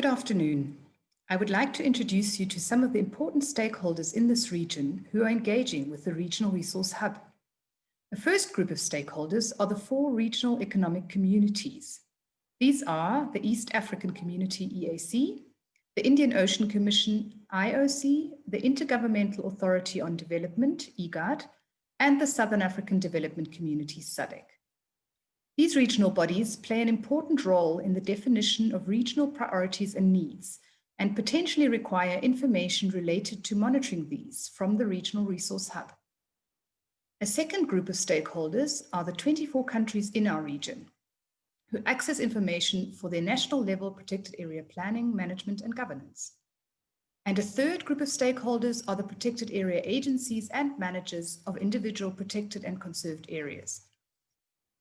Good afternoon. I would like to introduce you to some of the important stakeholders in this region who are engaging with the Regional Resource Hub. The first group of stakeholders are the 4 regional economic communities. These are the East African Community EAC, the Indian Ocean Commission IOC, the Intergovernmental Authority on Development IGAD, and the Southern African Development Community SADC. These regional bodies play an important role in the definition of regional priorities and needs, and potentially require information related to monitoring these from the Regional Resource Hub. A second group of stakeholders are the 24 countries in our region, who access information for their national level protected area planning, management, and governance. And a third group of stakeholders are the protected area agencies and managers of individual protected and conserved areas.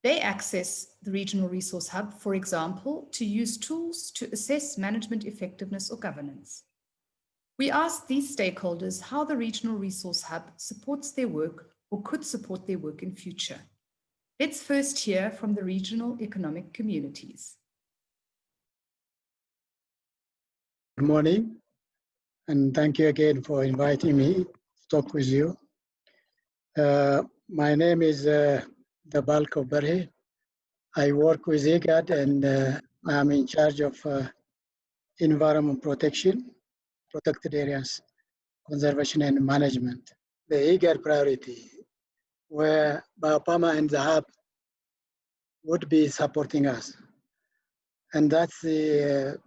They access the Regional Resource Hub, for example, to use tools to assess management effectiveness or governance. We asked these stakeholders how the Regional Resource Hub supports their work or could support their work in future. Let's first hear from the regional economic communities. Good morning, and thank you again for inviting me to talk with you. My name is the bulk of Beryl. I work with IGAD and I'm in charge of environment protection, protected areas, conservation and management. The IGAD priority, where BIOPAMA and the hub would be supporting us. And that's the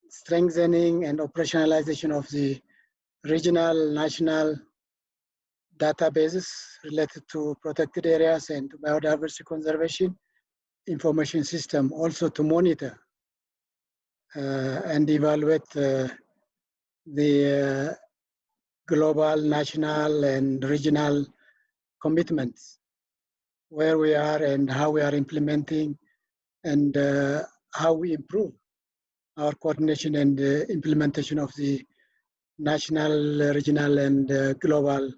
strengthening and operationalization of the regional, national databases related to protected areas and to biodiversity conservation information system, also to monitor and evaluate the global, national, and regional commitments, where we are and how we are implementing, and how we improve our coordination and implementation of the national, regional, and global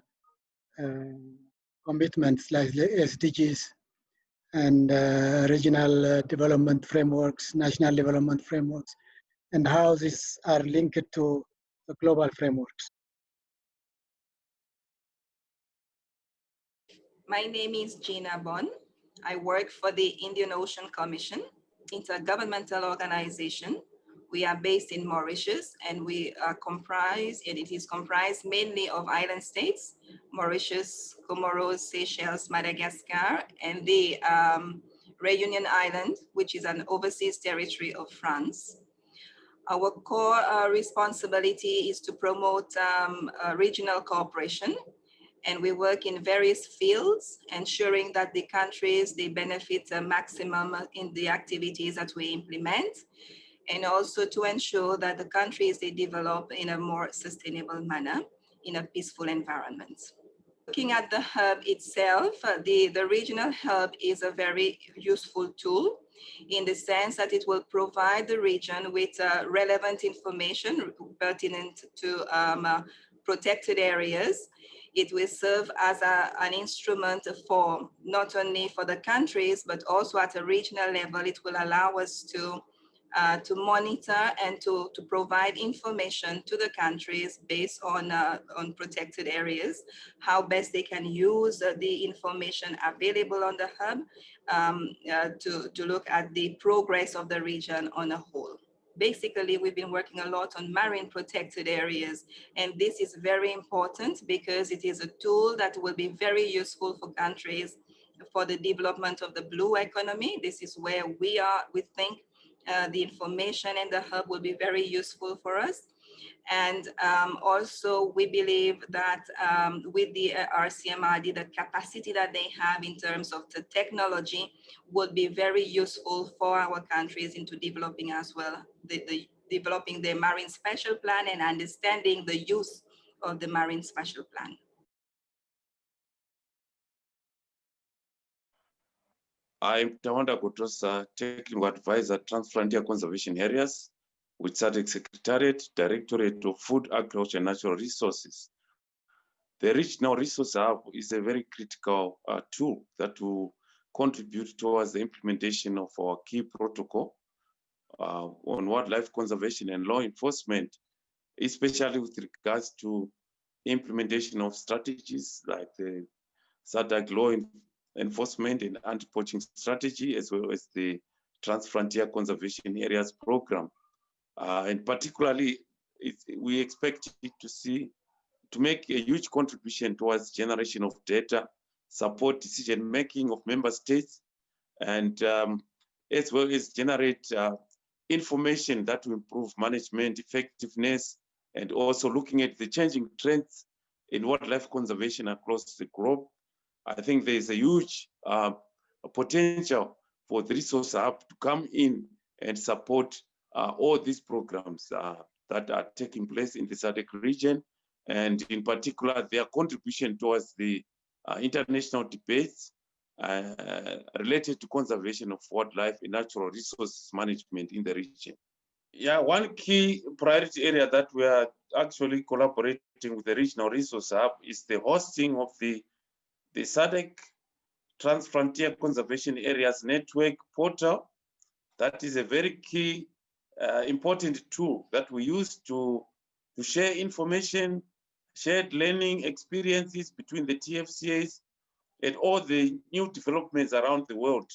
commitments like the SDGs and regional development frameworks, national development frameworks, and how these are linked to the global frameworks. My name is Gina Bonne. I work for the Indian Ocean Commission, intergovernmental organization. We are based in Mauritius, and we are comprised, and it is comprised mainly of island states, Mauritius, Comoros, Seychelles, Madagascar, and the Réunion Island, which is an overseas territory of France. Our core responsibility is to promote regional cooperation, and we work in various fields, ensuring that the countries, they benefit the maximum in the activities that we implement, and also to ensure that the countries, they develop in a more sustainable manner in a peaceful environment. Looking at the hub itself, the regional hub is a very useful tool in the sense that it will provide the region with relevant information pertinent to protected areas. It will serve as an instrument for not only for the countries, but also at a regional level. It will allow us to monitor and to provide information to the countries based on protected areas, how best they can use the information available on the hub to look at the progress of the region on a whole. Basically, we've been working a lot on marine protected areas, and this is very important because it is a tool that will be very useful for countries for the development of the blue economy. This is where we think the information in the hub will be very useful for us. And also we believe that with the RCMRD, the capacity that they have in terms of the technology would be very useful for our countries into developing as well, developing the Marine Spatial Plan and understanding the use of the Marine Spatial Plan. I'm Tawanda Gotosa, Technical Advisor, Transfrontier Conservation Areas, with SADC Secretariat, Directorate of Food, Agriculture and Natural Resources. The Regional Resource Hub is a very critical tool that will contribute towards the implementation of our key protocol on wildlife conservation and law enforcement, especially with regards to implementation of strategies like the SADC law enforcement and anti-poaching strategy, as well as the Trans-Frontier Conservation Areas program. And particularly, we expect it to make a huge contribution towards generation of data, support decision-making of member states, and as well as generate information that will improve management effectiveness, and also looking at the changing trends in wildlife conservation across the globe. I think there is a huge potential for the resource hub to come in and support all these programs that are taking place in the SADC region, and in particular their contribution towards the international debates related to conservation of wildlife and natural resources management in the region. Yeah, one key priority area that we are actually collaborating with the Regional Resource Hub is the hosting of the SADC Trans-Frontier Conservation Areas Network portal. That is a very key, important tool that we use to share information, shared learning experiences between the TFCAs and all the new developments around the world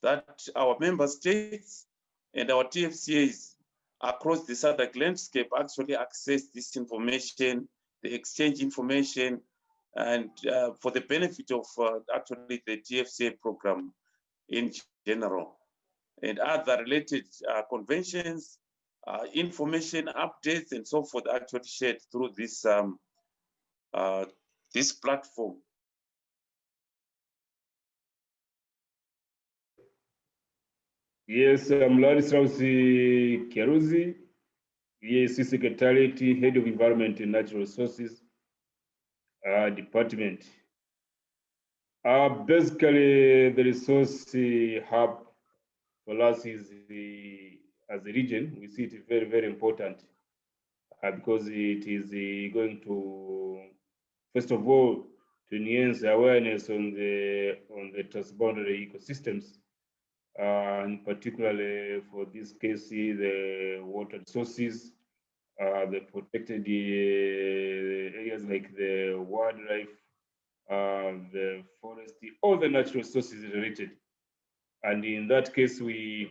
that our member states and our TFCAs across the SADC landscape actually access this information, they exchange information, and for the benefit of actually the TFCA program in general. And other related conventions, information updates, and so forth actually shared through this, this platform. Yes, I'm Ladislaus Kyaruzi, EAC Secretariat, Head of Environment and Natural Resources Department. Basically, the resource hub for us is as a region, we see it very, very important because it is going to, first of all, to enhance awareness on the transboundary ecosystems, and particularly for this case, the water resources, the protected areas like the wildlife, the forest, all the natural resources related. And in that case, we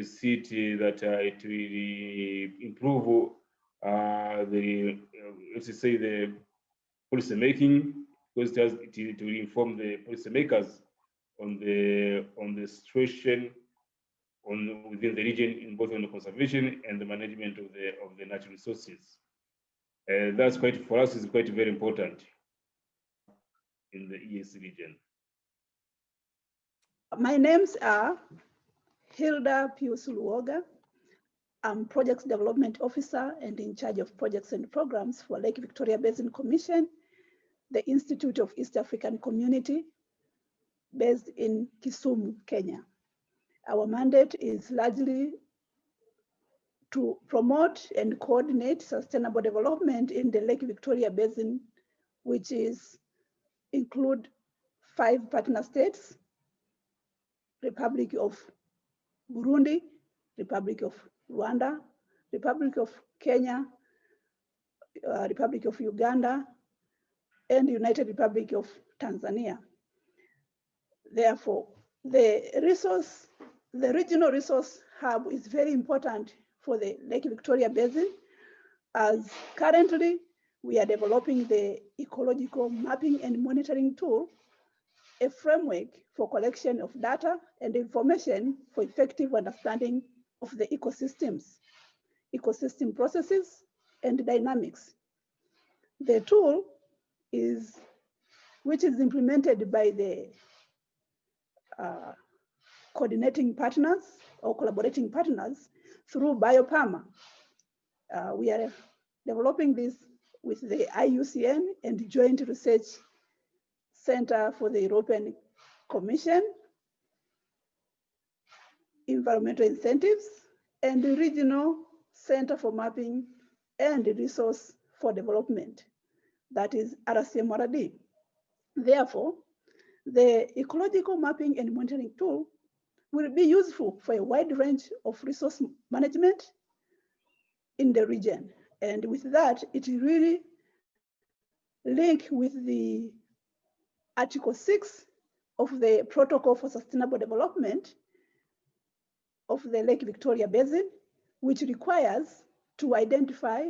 see it that it will improve the, let's say, the policy making, because it will inform the policy makers on the situation within the region, in both on the conservation and the management of the natural resources. That's quite, for us, is quite very important in the EAC region. My names are Hilda Luoga. I'm Projects Development Officer and in charge of projects and programs for Lake Victoria Basin Commission, the Institute of East African Community, based in Kisumu, Kenya. Our mandate is largely to promote and coordinate sustainable development in the Lake Victoria Basin, which include 5 partner states: Republic of Burundi, Republic of Rwanda, Republic of Kenya, Republic of Uganda, and United Republic of Tanzania. Therefore, the regional resource hub is very important for the Lake Victoria Basin, as currently we are developing the ecological mapping and monitoring tool, a framework for collection of data and information for effective understanding of the ecosystems, ecosystem processes, and dynamics. The tool which is implemented by the coordinating partners or collaborating partners through BIOPAMA. We are developing this with the IUCN and the Joint Research Center for the European Commission, Environmental Incentives, and the Regional Center for Mapping and Resource for Development, that is RCMRD. Therefore, the ecological mapping and monitoring tool will be useful for a wide range of resource management in the region. And with that, it really links with the Article 6 of the Protocol for Sustainable Development of the Lake Victoria Basin, which requires to identify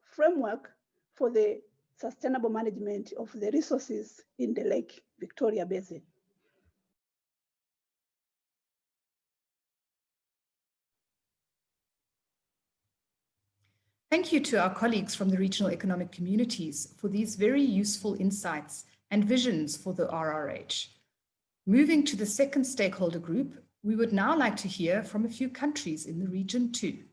framework for the sustainable management of the resources in the Lake Victoria Basin. Thank you to our colleagues from the regional economic communities for these very useful insights and visions for the RRH. Moving to the second stakeholder group, we would now like to hear from a few countries in the region too.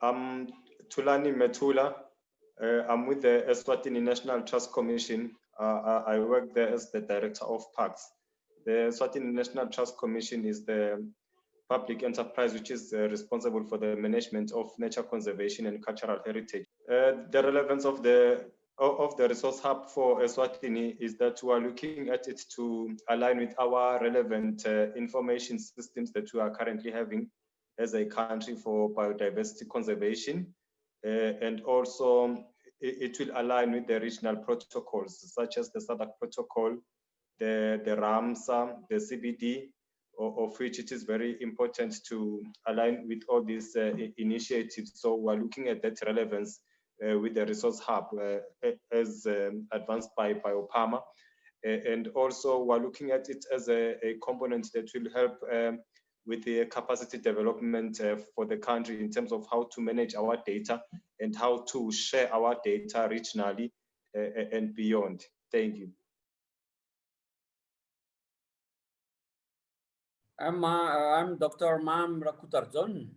I'm Thulani Methula. I'm with the Eswatini National Trust Commission. I work there as the Director of Parks. The Eswatini National Trust Commission is the public enterprise which is responsible for the management of nature conservation and cultural heritage. The relevance of the resource hub for Eswatini is that we are looking at it to align with our relevant information systems that we are currently having as a country for biodiversity conservation. And also it will align with the regional protocols such as the SADC protocol, the RAMSA, the CBD, of which it is very important to align with all these initiatives. So we're looking at that relevance with the resource hub as advanced by BIOPAMA. And also we're looking at it as a component that will help with the capacity development for the country in terms of how to manage our data and how to share our data regionally and beyond. Thank you. I'm Dr. Mamy Rakoto.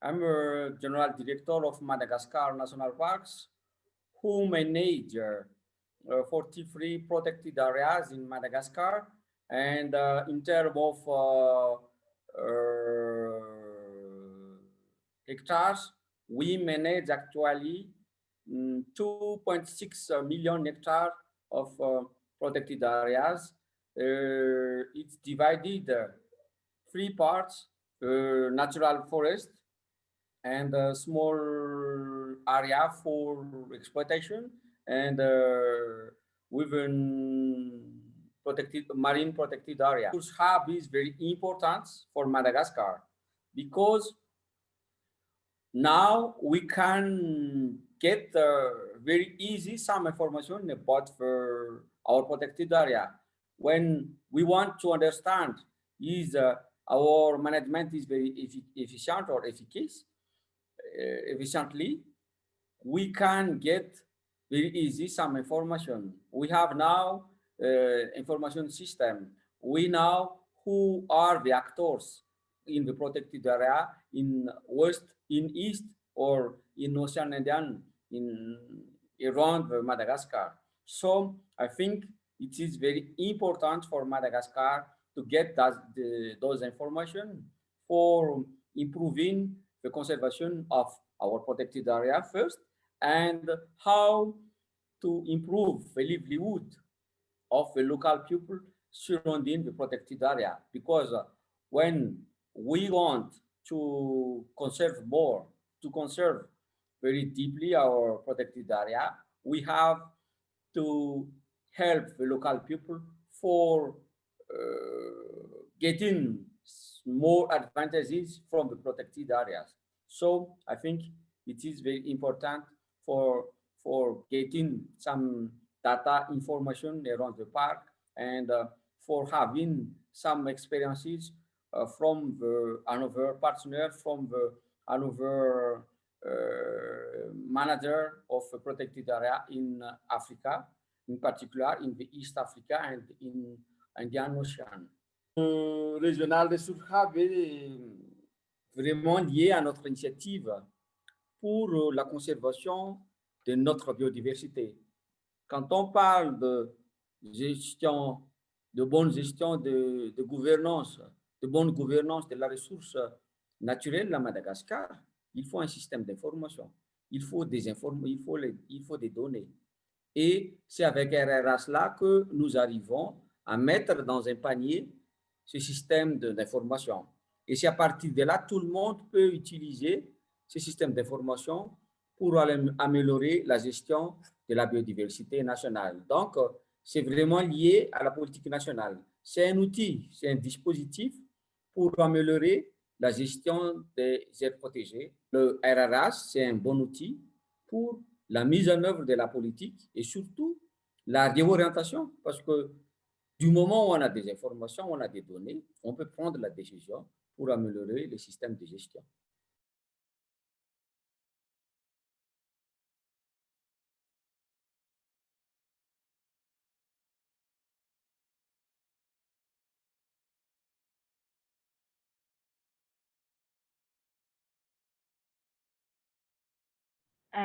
I'm a General Director of Madagascar National Parks, who manage 43 protected areas in Madagascar. And in terms of hectares, we manage actually 2.6 million hectares of protected areas. It's divided 3 parts, natural forest and a small area for exploitation, and within protected marine protected area. This hub is very important for Madagascar because now we can get very easy some information about our protected area. When we want to understand is our management is very efficient or efficiently, we can get very easy some information. We have now information system. We know who are the actors in the protected area in west, in east, or in Ocean Indian, in around Madagascar. So I think it is very important for Madagascar to get those information for improving the conservation of our protected area first, and how to improve the livelihood of the local people surrounding the protected area. Because when we want to conserve more, to conserve very deeply our protected area, we have to help the local people for getting more advantages from the protected areas. So I think it is very important for getting some data information around the park, and for having some experiences from another partner, from another manager of a protected area in Africa, in particular in the East Africa and in Indian Ocean. Régional Resource Hub est vraiment lié à notre initiative pour la conservation de notre biodiversité. Quand on parle de gestion, de bonne gestion de gouvernance de bonne gouvernance de la ressource naturelle à Madagascar, il faut un système d'information. Il faut des données. Et c'est avec RRH là que nous arrivons à mettre dans un panier ce système d'information. Et c'est à partir de là, tout le monde peut utiliser ce système d'information pour améliorer la gestion de la biodiversité nationale. Donc, c'est vraiment lié à la politique nationale. C'est un outil, c'est un dispositif pour améliorer la gestion des aires protégées. Le RRH, c'est un bon outil pour la mise en œuvre de la politique et surtout la réorientation, parce que du moment où on a des informations, on a des données, on peut prendre la décision pour améliorer le système de gestion.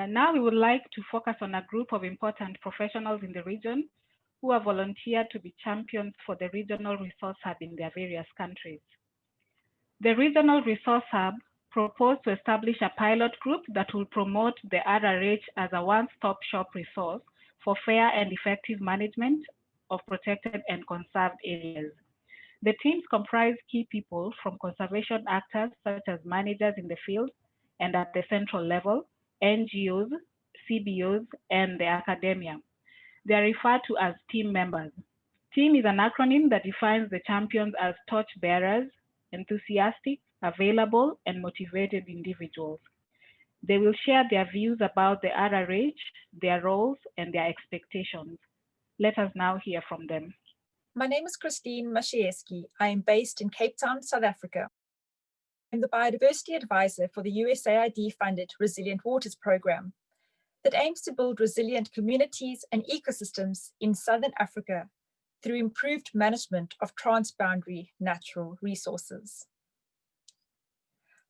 Now we would like to focus on a group of important professionals in the region who have volunteered to be champions for the Regional Resource Hub in their various countries. The Regional Resource Hub proposed to establish a pilot group that will promote the RRH as a one-stop shop resource for fair and effective management of protected and conserved areas. The teams comprise key people from conservation actors such as managers in the field and at the central level, NGOs, CBOs, and the academia. They are referred to as team members. Team is an acronym that defines the champions as torch bearers, enthusiastic, available, and motivated individuals. They will share their views about the RRH, their roles, and their expectations. Let us now hear from them. My name is Kristi Mashievski. I am based in Cape Town, South Africa. I'm the biodiversity advisor for the USAID-funded Resilient Waters program that aims to build resilient communities and ecosystems in Southern Africa through improved management of transboundary natural resources.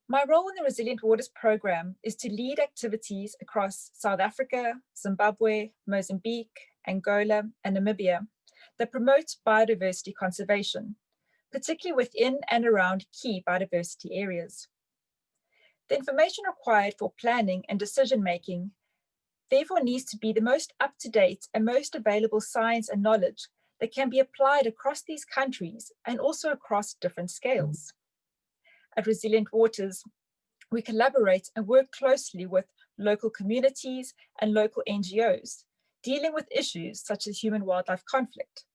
My role in the Resilient Waters program is to lead activities across South Africa, Zimbabwe, Mozambique, Angola, and Namibia that promote biodiversity conservation, particularly within and around key biodiversity areas. The information required for planning and decision-making therefore needs to be the most up-to-date and most available science and knowledge that can be applied across these countries and also across different scales. At Resilient Waters, we collaborate and work closely with local communities and local NGOs, dealing with issues such as human-wildlife conflict.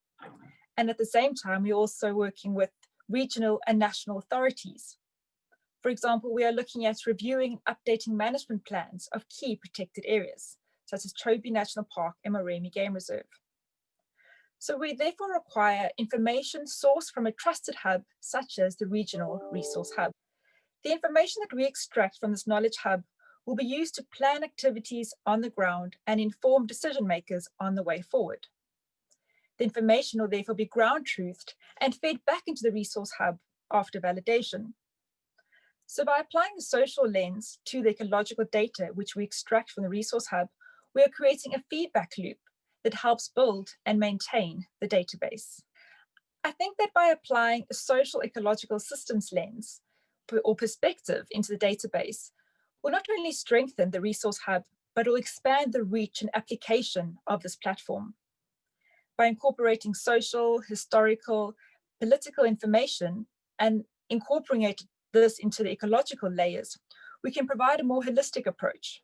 And at the same time, we're also working with regional and national authorities. For example, we are looking at reviewing and updating management plans of key protected areas, such as Chobe National Park and Moremi Game Reserve. So we therefore require information sourced from a trusted hub, such as the Regional Resource Hub. The information that we extract from this knowledge hub will be used to plan activities on the ground and inform decision makers on the way forward. The information will therefore be ground truthed and fed back into the resource hub after validation. So by applying the social lens to the ecological data which we extract from the resource hub, we are creating a feedback loop that helps build and maintain the database. I think that by applying a social ecological systems lens or perspective into the database will not only strengthen the resource hub, but will expand the reach and application of this platform. By incorporating social, historical, political information and incorporating this into the ecological layers, we can provide a more holistic approach.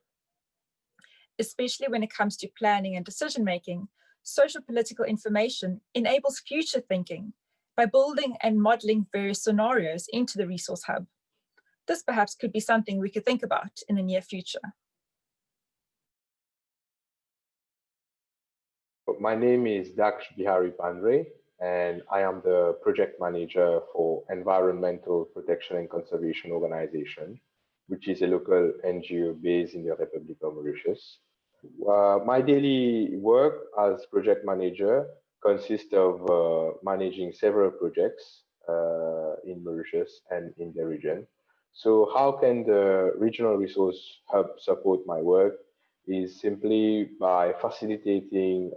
Especially when it comes to planning and decision-making, social political information enables future thinking by building and modeling various scenarios into the resource hub. This perhaps could be something we could think about in the near future. My name is Daksh Beeharry Panray, and I am the project manager for Environmental Protection and Conservation Organization, which is a local NGO based in the Republic of Mauritius. My daily work as project manager consists of managing several projects in Mauritius and in the region. So how can the Regional Resource Hub support my work is simply by facilitating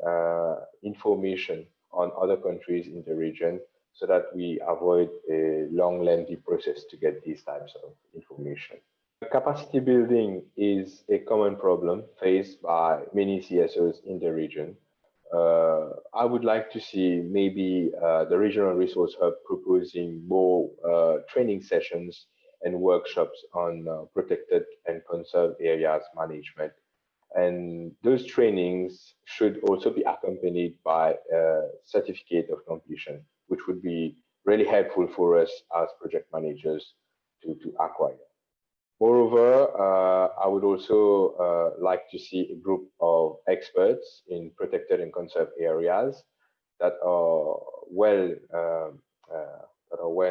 information on other countries in the region so that we avoid a long, lengthy process to get these types of information. Capacity building is a common problem faced by many CSOs in the region. I would like to see maybe the Regional Resource Hub proposing more training sessions and workshops on protected and conserved areas management. And those trainings should also be accompanied by a certificate of completion, which would be really helpful for us as project managers to acquire. Moreover, I would also like to see a group of experts in protected and conserved areas that are well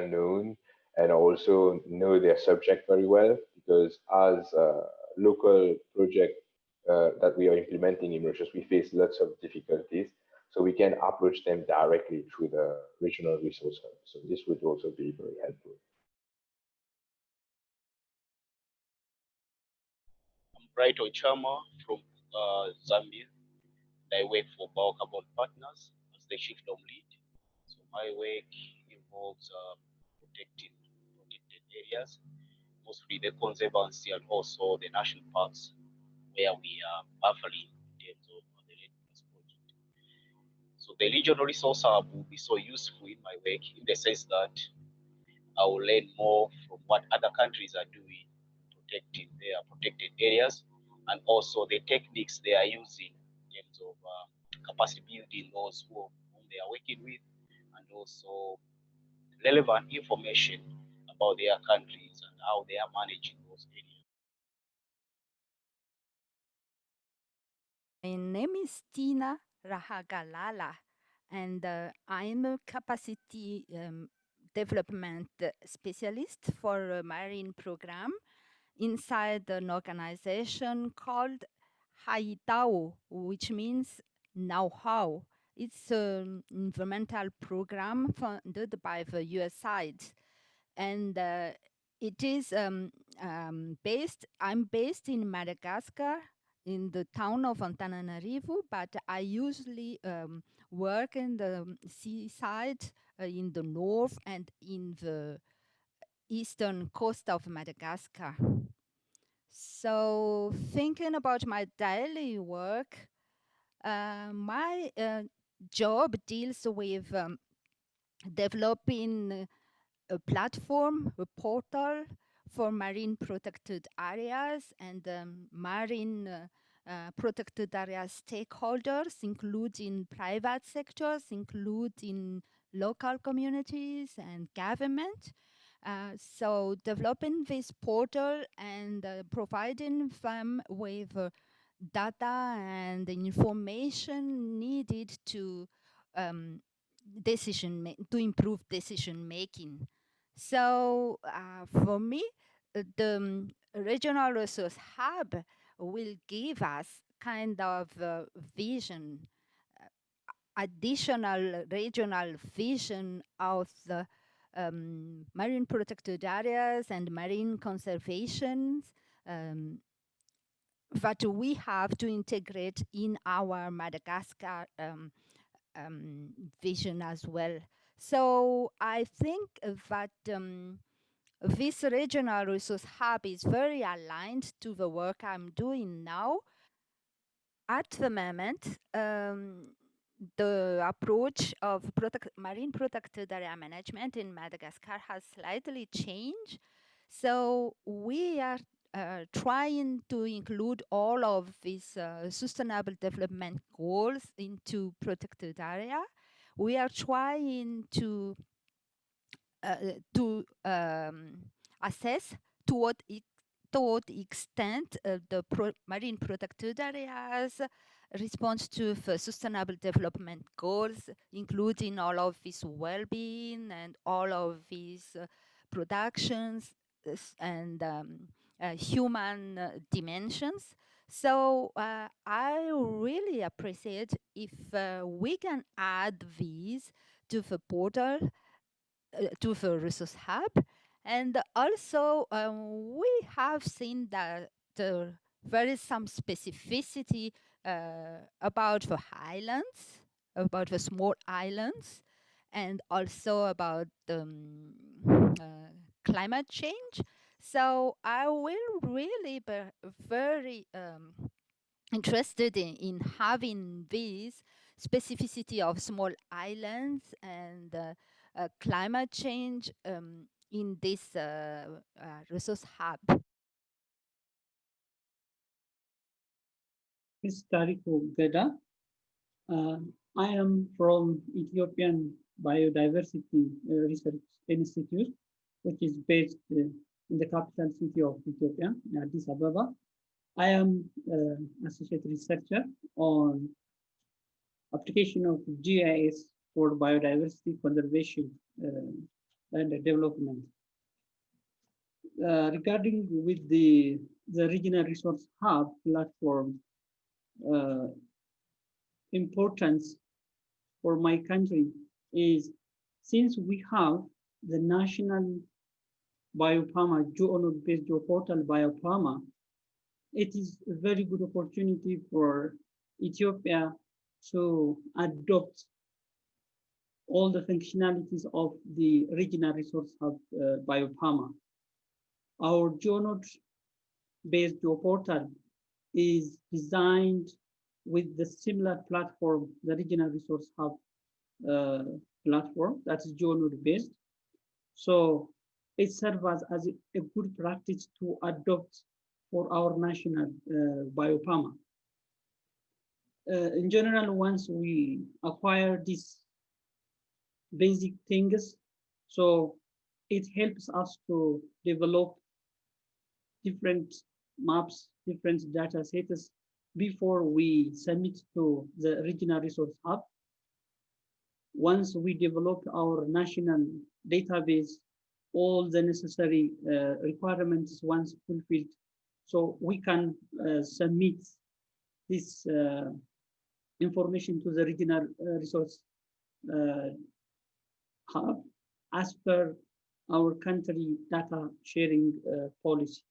known and also know their subject very well, because as a local project that we are implementing in Mauritius, we face lots of difficulties. So we can approach them directly through the Regional Resource Hub. So this would also be very helpful. Brighton Chama from Zambia. I work for BIOCARBON Partners as the chief dom lead. So my work involves protected areas, mostly the conservancy and also the national parks where we are buffering in terms of the Red project. So the regional resource hub will be so useful in my work in the sense that I will learn more from what other countries are doing, protecting their protected areas, and also the techniques they are using in terms of capacity building those whom they are working with, and also relevant information about their countries and how they are managing those areas. My name is Tiana Rahagalala, and I'm a capacity development specialist for a marine program inside an organization called Haitao, which means know-how. It's an environmental program funded by the USAID, and it is I'm based in Madagascar, in the town of Antananarivo, but I usually work in the seaside in the north and in the eastern coast of Madagascar. So thinking about my daily work, my job deals with developing a platform, a portal for marine protected areas and marine protected area stakeholders, including private sectors, including local communities and government. So developing this portal and providing them with data and information needed to improve decision making. So for me, the Regional Resource Hub will give us kind of vision, additional regional vision of the marine protected areas and marine conservation that we have to integrate in our Madagascar vision as well. So I think that this Regional Resource Hub is very aligned to the work I'm doing now. At the moment, the approach of marine protected area management in Madagascar has slightly changed. So we are trying to include all of these sustainable development goals into protected area. We are trying to assess to what extent the marine protected areas respond to the sustainable development goals, including all of this well-being and all of these productions and human dimensions. So I really appreciate if we can add these to the portal, to the Resource Hub. And also, we have seen that there is some specificity about the islands, about the small islands. and also about climate change. So I will really be very interested in having this specificity of small islands and climate change in this resource hub. Ms. Tariku Geda. I am from Ethiopian Biodiversity Research Institute, which is based in the capital city of Ethiopia, Addis Ababa. I am associate researcher on application of GIS for biodiversity conservation and development. Regarding with the regional resource hub platform, importance for my country is, since we have the national BIOPAMA, geonode-based geoportal BIOPAMA, it is a very good opportunity for Ethiopia to adopt all the functionalities of the regional resource hub BIOPAMA. Our geonode-based geoportal is designed with the similar platform, the regional resource hub platform that is geonode-based. So it serves as a good practice to adopt for our national BIOPAMA. In general, once we acquire these basic things, so it helps us to develop different maps, different data sets before we submit to the regional resource hub. Once we develop our national database, all the necessary requirements once fulfilled, so we can submit this information to the regional resource hub as per our country data sharing policy.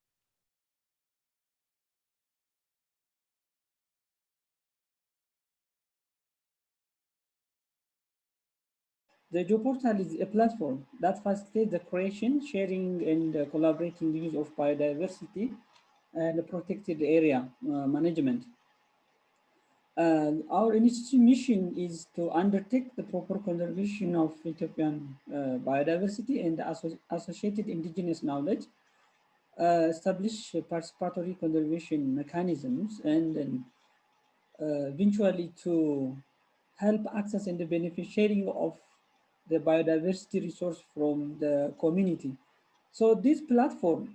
The geoportal is a platform that facilitates the creation, sharing, and collaborating use of biodiversity and protected area management. Our institute mission is to undertake the proper conservation of Ethiopian biodiversity and associated indigenous knowledge, establish participatory conservation mechanisms, and eventually to help access and the beneficiating of the biodiversity resource from the community. So this platform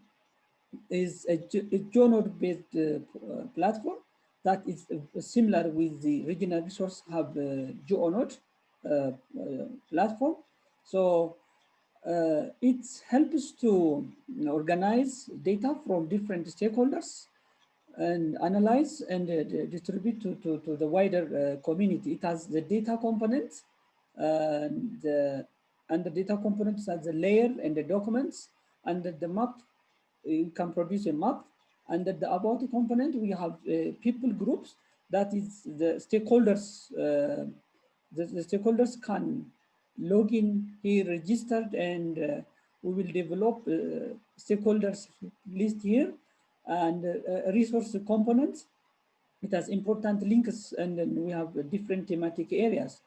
is a geonode-based platform that is similar with the regional resource hub geonode platform. So it helps to organize data from different stakeholders and analyze and distribute to the wider community. It has the data components and the data components as the layer and the documents, and the map, you can produce a map. And the about component, we have people groups, that is the stakeholders. The stakeholders can log in here, registered, and we will develop stakeholders list here, and resource components. It has important links, and then we have different thematic areas.